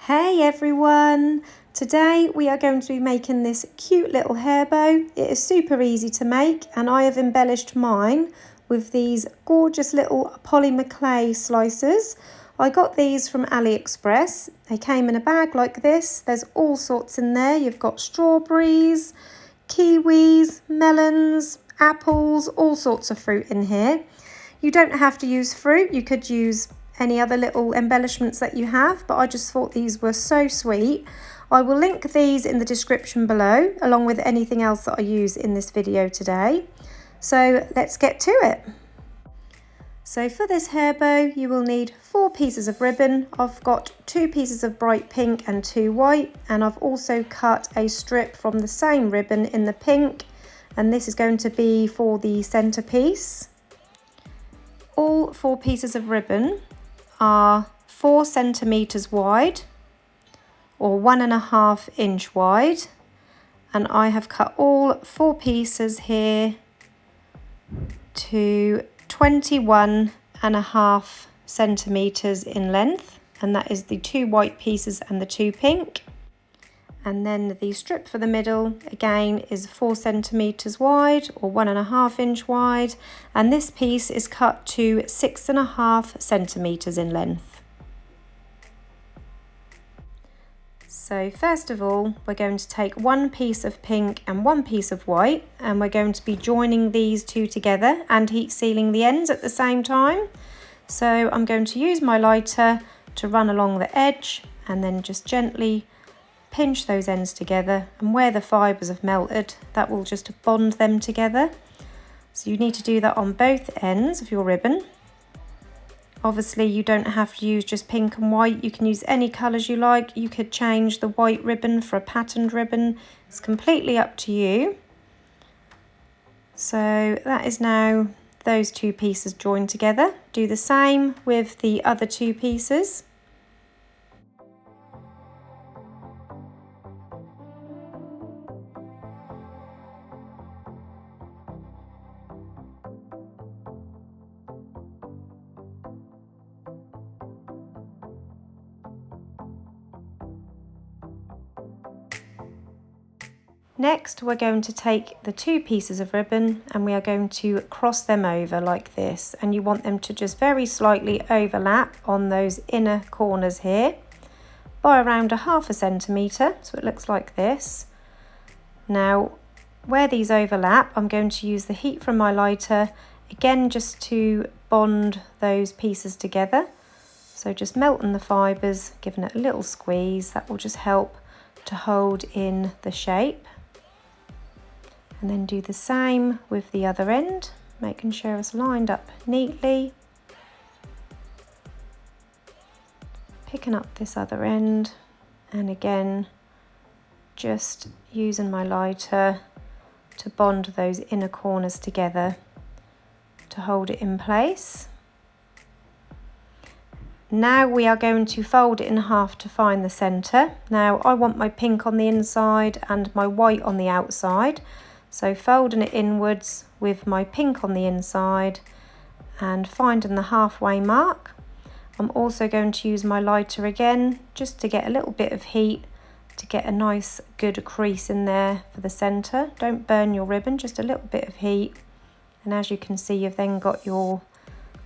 Hey everyone! Today we are going to be making this cute little hair bow. It is super easy to make and I have embellished mine with these gorgeous little polymer clay slicers. I got these from AliExpress. They came in a bag like this. There's all sorts in there. You've got strawberries, kiwis, melons, apples, all sorts of fruit in here. You don't have to use fruit. You could use any other little embellishments that you have, but I just thought these were so sweet. I will link these in the description below, along with anything else that I use in this video today. So let's get to it. So for this hair bow, you will need 4 pieces of ribbon. I've got 2 pieces of bright pink and 2 white, and I've also cut a strip from the same ribbon in the pink, and this is going to be for the centerpiece. All 4 pieces of ribbon are 4 centimeters wide or 1.5 inch wide, and I have cut all 4 pieces here to 21.5 centimeters in length, and that is the 2 white pieces and the 2 pink. And then the strip for the middle again is 4 centimeters wide or 1.5 inch wide, and this piece is cut to 6.5 centimeters in length. So first of all, we're going to take 1 piece of pink and 1 piece of white, and we're going to be joining these 2 together and heat sealing the ends at the same time. So I'm going to use my lighter to run along the edge and then just gently pinch those ends together, and where the fibres have melted, that will just bond them together. So you need to do that on both ends of your ribbon. Obviously you don't have to use just pink and white, you can use any colours you like. You could change the white ribbon for a patterned ribbon, it's completely up to you. So that is now those 2 pieces joined together. Do the same with the other 2 pieces. Next, we're going to take the 2 pieces of ribbon and we are going to cross them over like this, and you want them to just very slightly overlap on those inner corners here by around 0.5 centimetre, so it looks like this. Now, where these overlap, I'm going to use the heat from my lighter again just to bond those pieces together. So just melting the fibres, giving it a little squeeze, that will just help to hold in the shape. And then do the same with the other end, making sure it's lined up neatly. Picking up this other end, and again just using my lighter to bond those inner corners together to hold it in place. Now we are going to fold it in half to find the centre. Now I want my pink on the inside and my white on the outside. So folding it inwards with my pink on the inside and finding the halfway mark. I'm also going to use my lighter again just to get a little bit of heat to get a nice good crease in there for the centre. Don't burn your ribbon, just a little bit of heat. And as you can see, you've then got your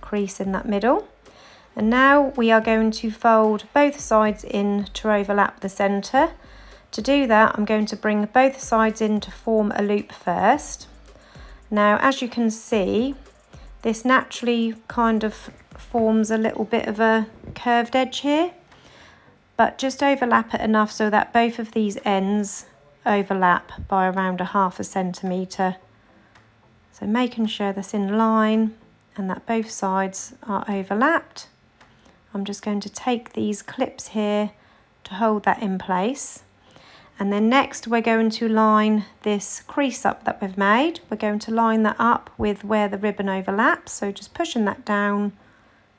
crease in that middle. And now we are going to fold both sides in to overlap the centre. To do that, I'm going to bring both sides in to form a loop first. Now, as you can see, this naturally kind of forms a little bit of a curved edge here, but just overlap it enough so that both of these ends overlap by around 0.5 centimetre. So making sure that's in line and that both sides are overlapped. I'm just going to take these clips here to hold that in place. And then next we're going to line this crease up that we've made. We're going to line that up with where the ribbon overlaps. So just pushing that down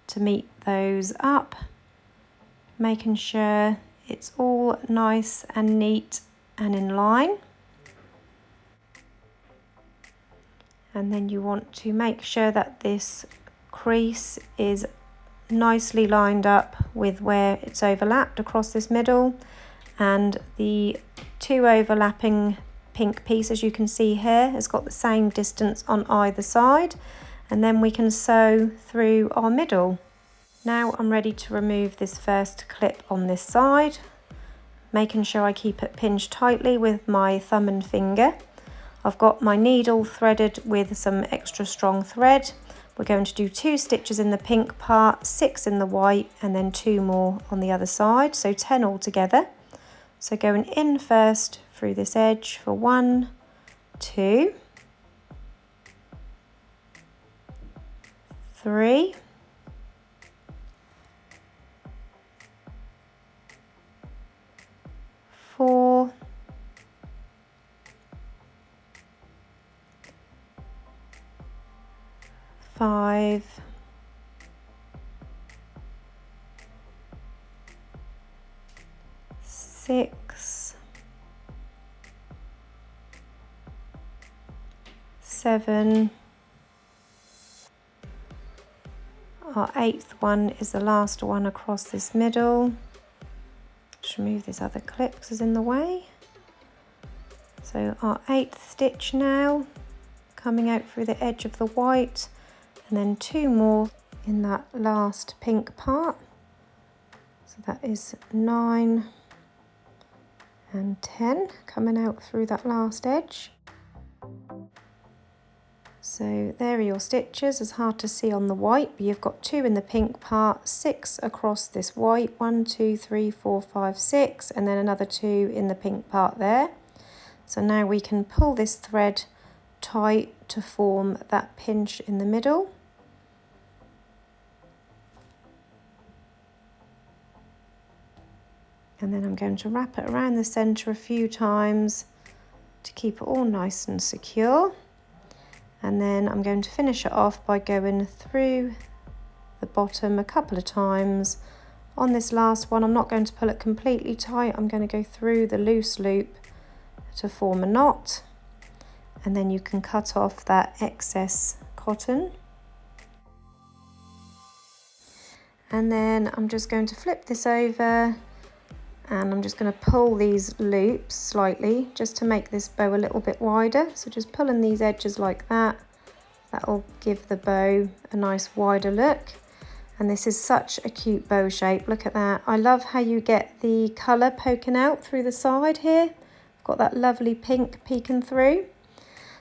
to meet those up. Making sure it's all nice and neat and in line. And then you want to make sure that this crease is nicely lined up with where it's overlapped across this middle, and the two overlapping pink pieces you can see here has got the same distance on either side, and then we can sew through our middle. Now I'm ready to remove this first clip on this side, making sure I keep it pinched tightly with my thumb and finger. I've got my needle threaded with some extra strong thread. We're going to do 2 stitches in the pink part, 6 in the white, and then 2 more on the other side, so 10 altogether. So going in first through this edge for 1, 2, 3, 4, 5, 6, 7. Our 8th one is the last one across this middle. Just remove this other clip because it's in the way. So our 8th stitch now, coming out through the edge of the white, and then 2 more in that last pink part. So that is 9 and 10 coming out through that last edge. So there are your stitches. It's hard to see on the white, but you've got 2 in the pink part, 6 across this white, 1, 2, 3, 4, 5, 6, and then another 2 in the pink part there. So now we can pull this thread tight to form that pinch in the middle. And then I'm going to wrap it around the centre a few times to keep it all nice and secure. And then I'm going to finish it off by going through the bottom a couple of times. On this last one, I'm not going to pull it completely tight. I'm going to go through the loose loop to form a knot. And then you can cut off that excess cotton. And then I'm just going to flip this over, and I'm just going to pull these loops slightly just to make this bow a little bit wider. So just pulling these edges like that, that'll give the bow a nice wider look. And this is such a cute bow shape, look at that. I love how you get the colour poking out through the side here. I've got that lovely pink peeking through.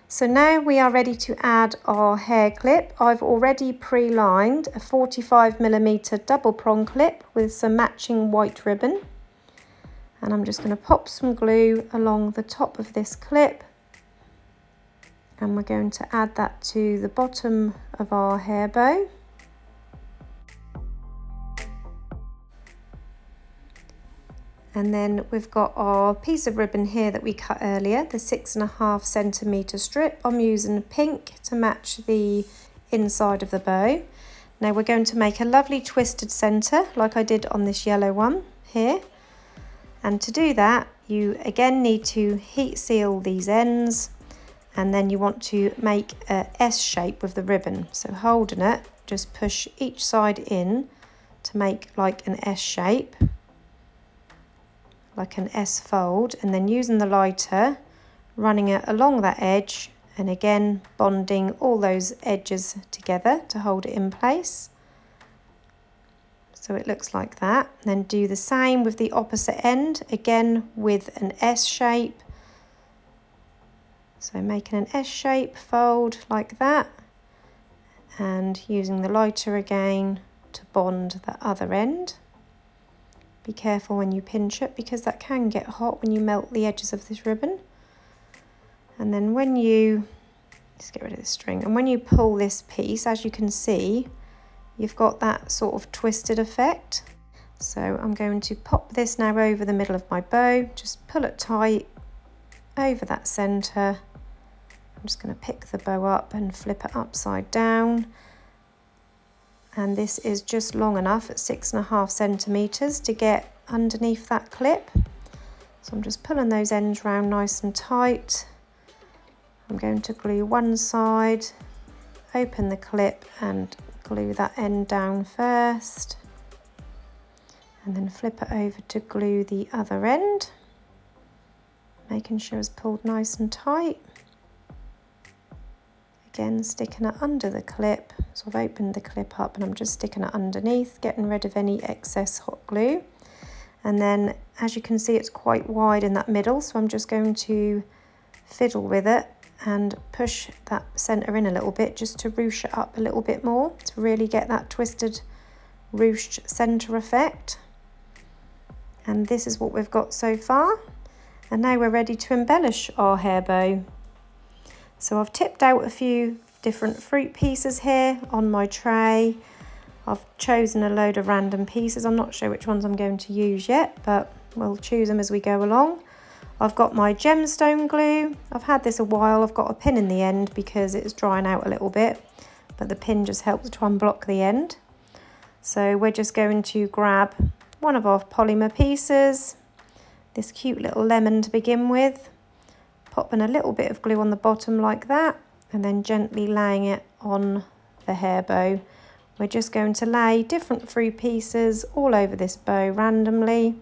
So now we are ready to add our hair clip. I've already pre-lined a 45mm double prong clip with some matching white ribbon. And I'm just going to pop some glue along the top of this clip, and we're going to add that to the bottom of our hair bow. And then we've got our piece of ribbon here that we cut earlier, the 6.5cm strip. I'm using pink to match the inside of the bow. Now we're going to make a lovely twisted centre like I did on this yellow one here. And to do that, you again need to heat seal these ends, and then you want to make a S shape with the ribbon. So holding it, just push each side in to make like an S shape, like an S fold, and then using the lighter, running it along that edge, and again bonding all those edges together to hold it in place. So it looks like that. And then do the same with the opposite end, again with an S shape. So making an S shape, fold like that, and using the lighter again to bond the other end. Be careful when you pinch it because that can get hot when you melt the edges of this ribbon. And then when you, just get rid of the string, and when you pull this piece, as you can see, you've got that sort of twisted effect. So I'm going to pop this now over the middle of my bow, just pull it tight over that centre. I'm just going to pick the bow up and flip it upside down. And this is just long enough at 6.5cm to get underneath that clip. So I'm just pulling those ends round nice and tight. I'm going to glue one side, open the clip and glue that end down first and then flip it over to glue the other end, making sure it's pulled nice and tight. Again, sticking it under the clip. So I've opened the clip up and I'm just sticking it underneath, getting rid of any excess hot glue. And then, as you can see, it's quite wide in that middle, so I'm just going to fiddle with it and push that centre in a little bit just to ruche it up a little bit more to really get that twisted ruched centre effect. And this is what we've got so far. And now we're ready to embellish our hair bow. So I've tipped out a few different fruit pieces here on my tray. I've chosen a load of random pieces. I'm not sure which ones I'm going to use yet, but we'll choose them as we go along. I've got my gemstone glue. I've had this a while. I've got a pin in the end because it's drying out a little bit, but the pin just helps to unblock the end. So we're just going to grab one of our polymer pieces, this cute little lemon to begin with, popping a little bit of glue on the bottom like that, and then gently laying it on the hair bow. We're just going to lay different fruit pieces all over this bow randomly.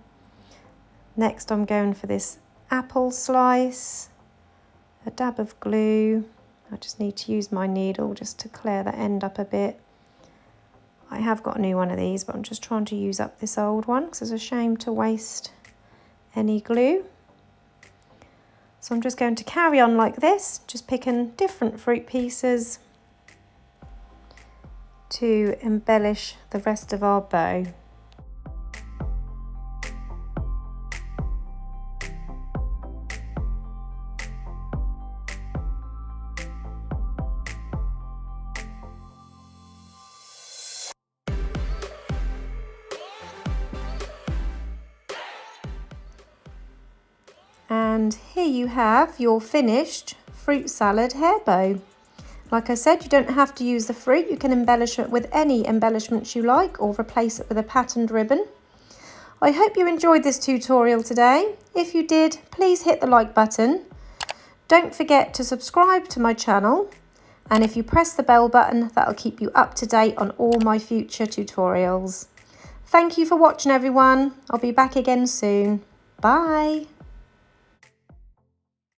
Next I'm going for this apple slice, a dab of glue. I just need to use my needle just to clear the end up a bit. I have got a new one of these, but I'm just trying to use up this old one because it's a shame to waste any glue. So I'm just going to carry on like this, just picking different fruit pieces to embellish the rest of our bow. And here you have your finished fruit salad hair bow. Like I said, you don't have to use the fruit. You can embellish it with any embellishments you like or replace it with a patterned ribbon. I hope you enjoyed this tutorial today. If you did, please hit the like button. Don't forget to subscribe to my channel. And if you press the bell button, that'll keep you up to date on all my future tutorials. Thank you for watching, everyone. I'll be back again soon. Bye.